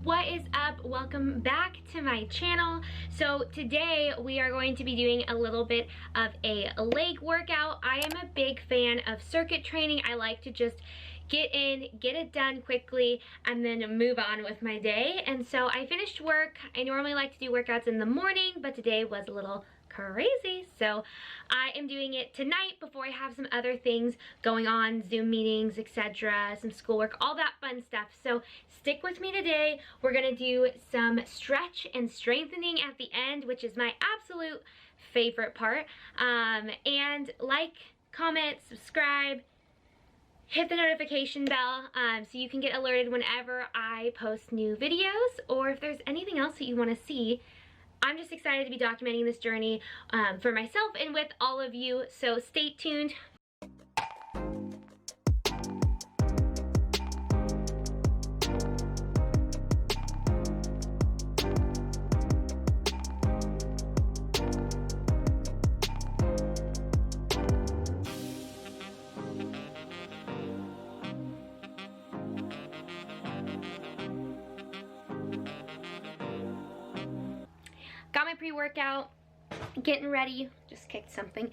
What is up? Welcome back to my channel. So today we are going to be doing a little bit of a leg workout. I am a big fan of circuit training. I like to just get in, get it done quickly, and then move on with my day. And so I finished work. I normally like to do workouts in the morning, but today was a little crazy, so I am doing it tonight before I have some other things going on, Zoom meetings, etc., some schoolwork, all that fun stuff. So stick with me today. We're gonna do some stretch and strengthening at the end, which is my absolute favorite part. And like, comment, subscribe, hit the notification bell so you can get alerted whenever I post new videos, or if there's anything else that you want to see. I'm just excited to be documenting this journey for myself and with all of you, so stay tuned. Got my pre-workout, getting ready, just kicked something.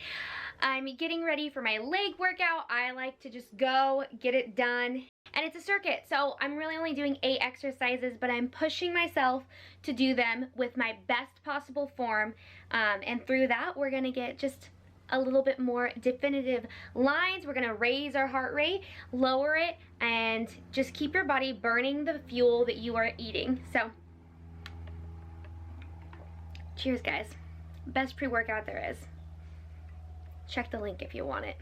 I'm getting ready for my leg workout. I like to just go, get it done. And it's a circuit, so I'm really only doing 8 exercises, but I'm pushing myself to do them with my best possible form. And through that, we're gonna get just a little bit more definitive lines. We're gonna raise our heart rate, lower it, and just keep your body burning the fuel that you are eating. So, cheers, guys. Best pre-workout there is. Check the link if you want it.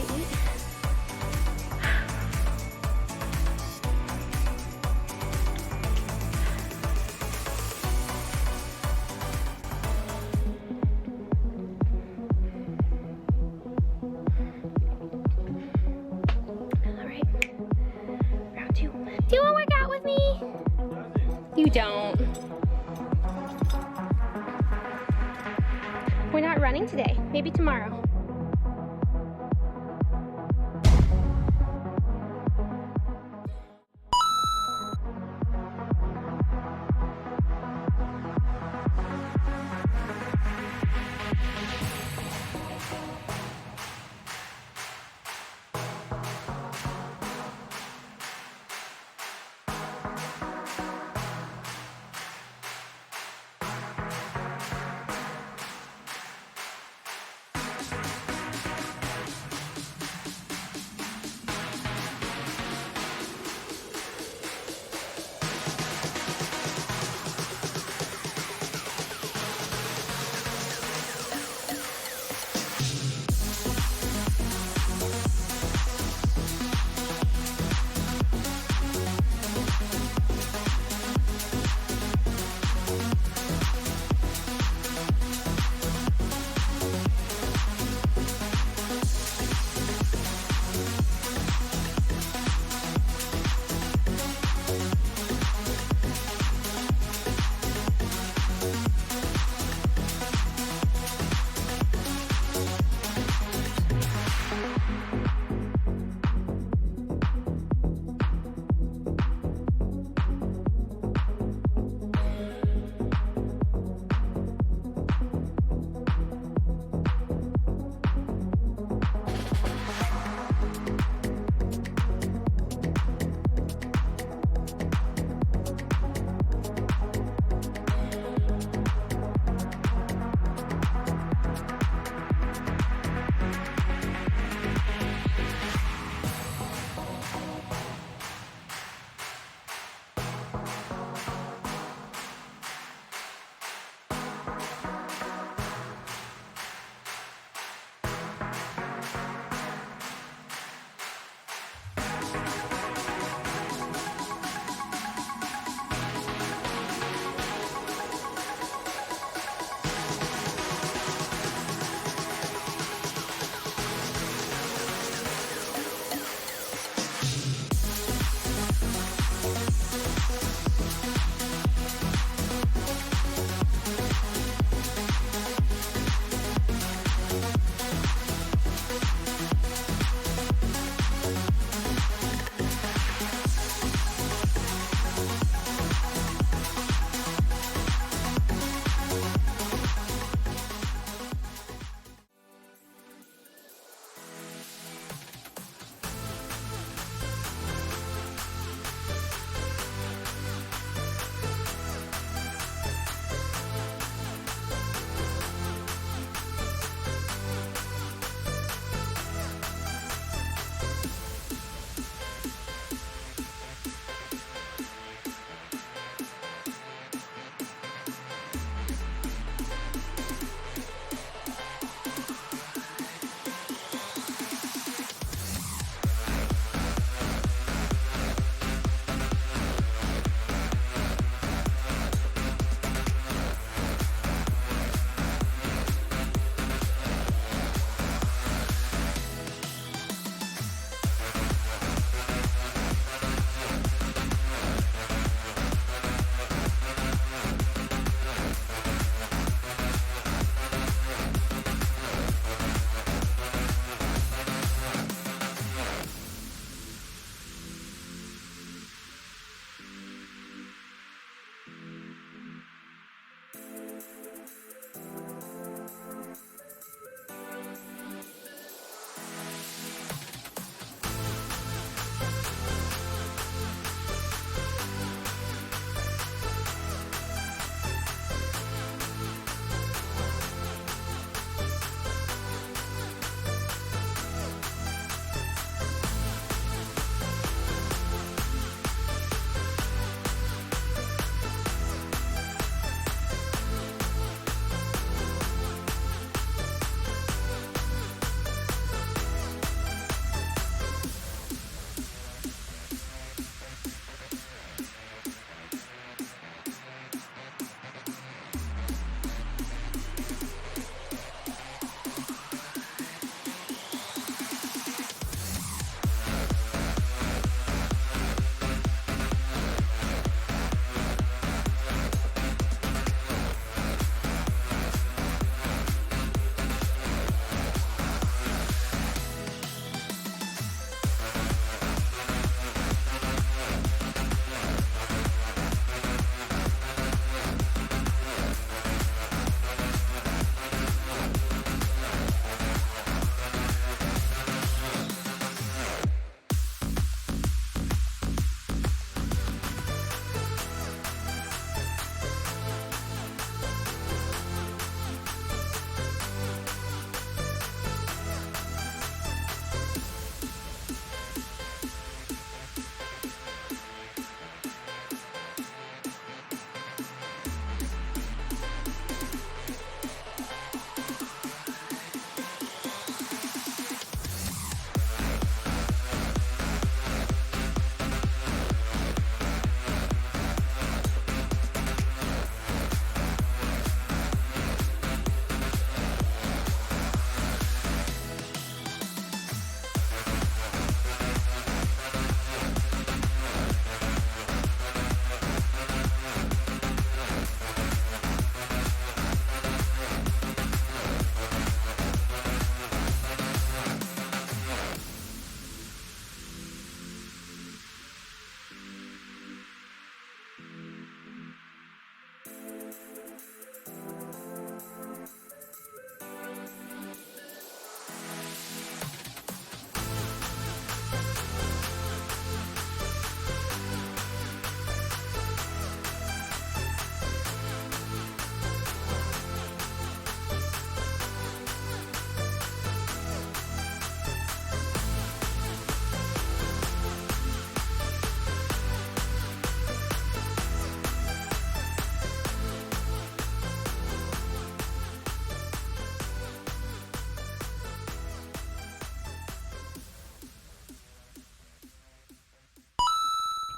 eat. All right, round 2. Do you want to work out with me? You don't. We're not running today. Maybe tomorrow.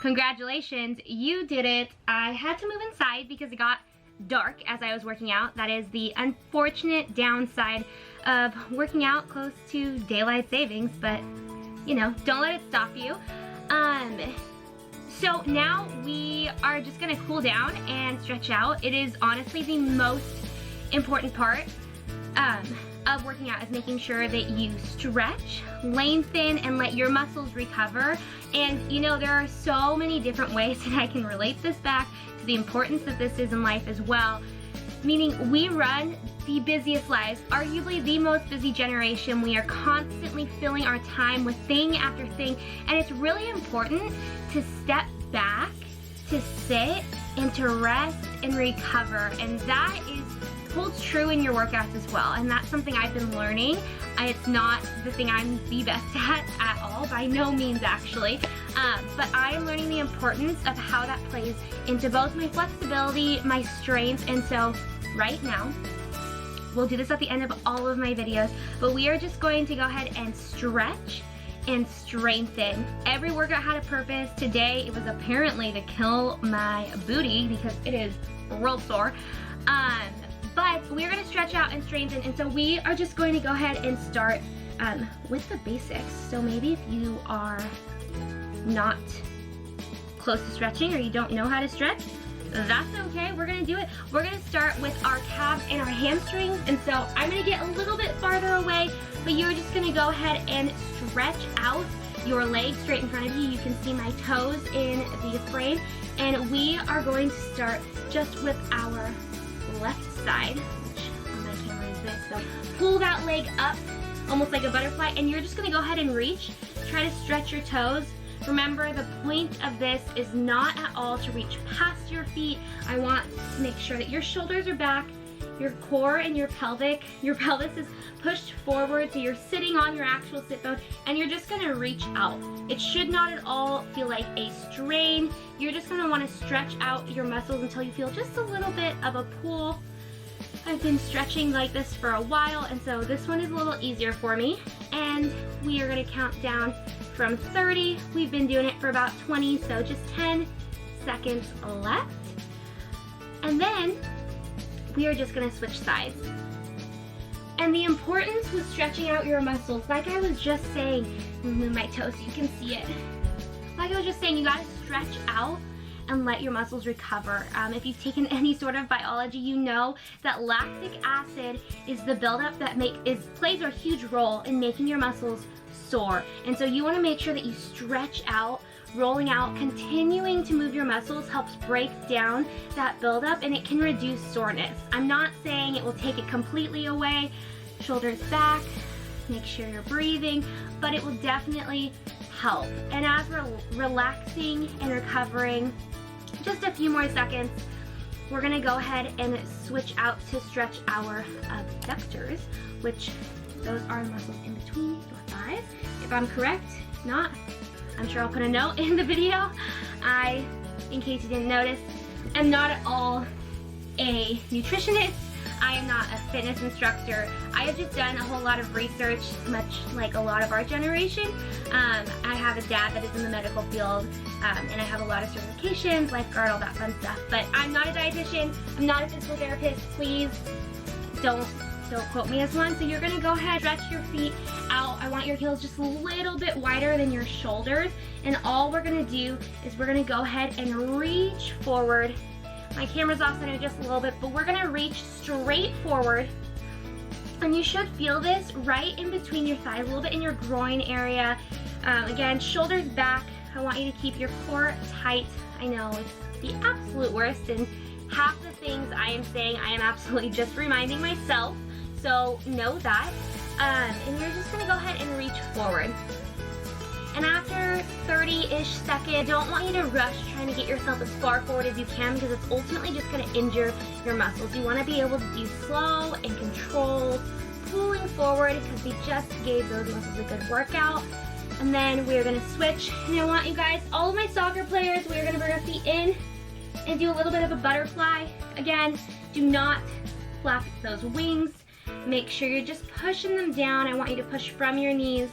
congratulations, you did it. I had to move inside because it got dark as I was working out. That is the unfortunate downside of working out close to daylight savings, but you know, don't let it stop you. So now we are just gonna cool down and stretch out. It is honestly the most important part of working out, is making sure that you stretch, lengthen, and let your muscles recover. And you know, there are so many different ways that I can relate this back to the importance that this is in life as well. Meaning, we run the busiest lives, arguably the most busy generation. We are constantly filling our time with thing after thing, and it's really important to step back, to sit, and to rest and recover. And that holds true in your workouts as well, and that's something I've been learning. It's not the thing I'm the best at all, by no means actually, but I am learning the importance of how that plays into both my flexibility, my strength. And so right now, we'll do this at the end of all of my videos, but we are just going to go ahead and stretch and strengthen. Every workout had a purpose. Today, it was apparently to kill my booty because it is real sore. But we're gonna stretch out and strengthen, and so we are just going to go ahead and start with the basics. So maybe if you are not close to stretching or you don't know how to stretch, that's okay, we're gonna do it. We're gonna start with our calves and our hamstrings, and so I'm gonna get a little bit farther away, but you're just gonna go ahead and stretch out your legs straight in front of you. You can see my toes in the frame, and we are going to start just with our left side, which on my camera is this. So pull that leg up almost like a butterfly, and you're just gonna go ahead and reach. Try to stretch your toes. Remember, the point of this is not at all to reach past your feet. I want to make sure that your shoulders are back, your core and your pelvis is pushed forward, so you're sitting on your actual sit bone, and you're just gonna reach out. It should not at all feel like a strain. You're just gonna wanna stretch out your muscles until you feel just a little bit of a pull. I've been stretching like this for a while, and so this one is a little easier for me. And we are gonna count down from 30. We've been doing it for about 20, so just 10 seconds left. And then we are just gonna switch sides. And the importance with stretching out your muscles, like I was just saying, move my toes so you can see it. Like I was just saying, you gotta stretch out and let your muscles recover. If you've taken any sort of biology, you know that lactic acid is the buildup that plays a huge role in making your muscles sore. And so you wanna make sure that you stretch out, rolling out, continuing to move your muscles helps break down that buildup, and it can reduce soreness. I'm not saying it will take it completely away. Shoulders back, make sure you're breathing, but it will definitely help. And as we're relaxing and recovering, just a few more seconds, we're gonna go ahead and switch out to stretch our abductors, which those are the muscles in between your thighs. If I'm correct, if not, I'm sure I'll put a note in the video. In case you didn't notice, am not at all a nutritionist. I am not a fitness instructor. I have just done a whole lot of research, much like a lot of our generation. I have a dad that is in the medical field, and I have a lot of certifications, lifeguard, all that fun stuff. But I'm not a dietitian. I'm not a physical therapist. Please don't quote me as one. So you're gonna go ahead, stretch your feet out. I want your heels just a little bit wider than your shoulders. And all we're gonna do is we're gonna go ahead and reach forward. My camera's off center just a little bit, but we're gonna reach straight forward. And you should feel this right in between your thighs, a little bit in your groin area. Again, shoulders back. I want you to keep your core tight. I know it's the absolute worst, and half the things I am saying, I am absolutely just reminding myself. So know that. And you're just gonna go ahead and reach forward. And after 30-ish seconds, I don't want you to rush trying to get yourself as far forward as you can, because it's ultimately just gonna injure your muscles. You wanna be able to do slow and controlled, pulling forward, because we just gave those muscles a good workout. And then we're gonna switch. And I want you guys, all of my soccer players, we're gonna bring our feet in and do a little bit of a butterfly. Again, do not flap those wings. Make sure you're just pushing them down. I want you to push from your knees.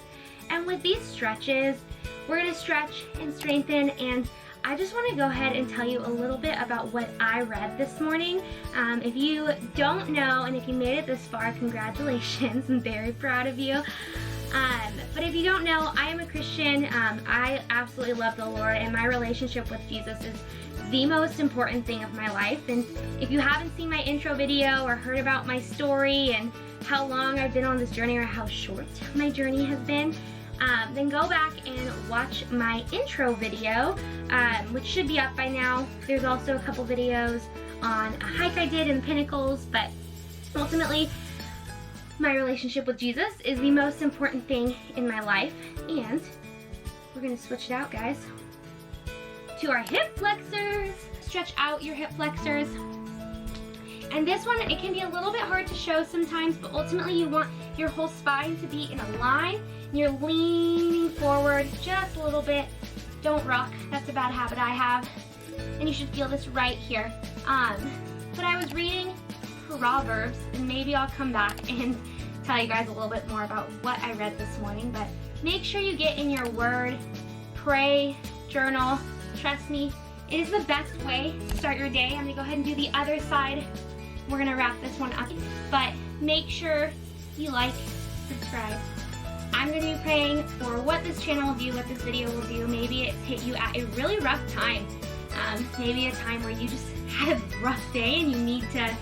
And with these stretches, we're gonna stretch and strengthen, and I just want to go ahead and tell you a little bit about what I read this morning. If you don't know, and if you made it this far, congratulations. I'm very proud of you. But if you don't know, I am a Christian. I absolutely love the Lord, and my relationship with Jesus is the most important thing of my life. And if you haven't seen my intro video or heard about my story and how long I've been on this journey or how short my journey has been, then go back and watch my intro video, which should be up by now. There's also a couple videos on a hike I did in the Pinnacles, but ultimately, my relationship with Jesus is the most important thing in my life. And we're gonna switch it out, guys, to our hip flexors. Stretch out your hip flexors. And this one, it can be a little bit hard to show sometimes, but ultimately you want your whole spine to be in a line. You're leaning forward just a little bit. Don't rock, that's a bad habit I have. And you should feel this right here. But I was reading Proverbs, and maybe I'll come back and tell you guys a little bit more about what I read this morning, but make sure you get in your word, pray, journal. Trust me, it is the best way to start your day. I'm gonna go ahead and do the other side. We're gonna wrap this one up, but make sure you like, subscribe. I'm gonna be praying for what this channel will do, what this video will do. Maybe it's hit you at a really rough time. Maybe a time where you just had a rough day and you need to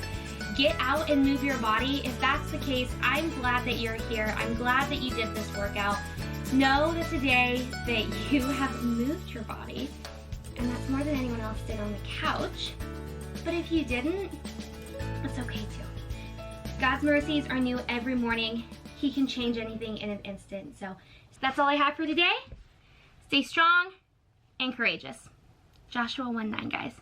get out and move your body. If that's the case, I'm glad that you're here. I'm glad that you did this workout. Know that today that you have moved your body, and that's more than anyone else did on the couch. But if you didn't, that's okay too. God's mercies are new every morning. He can change anything in an instant. So that's all I have for today. Stay strong and courageous. Joshua 1:9, guys.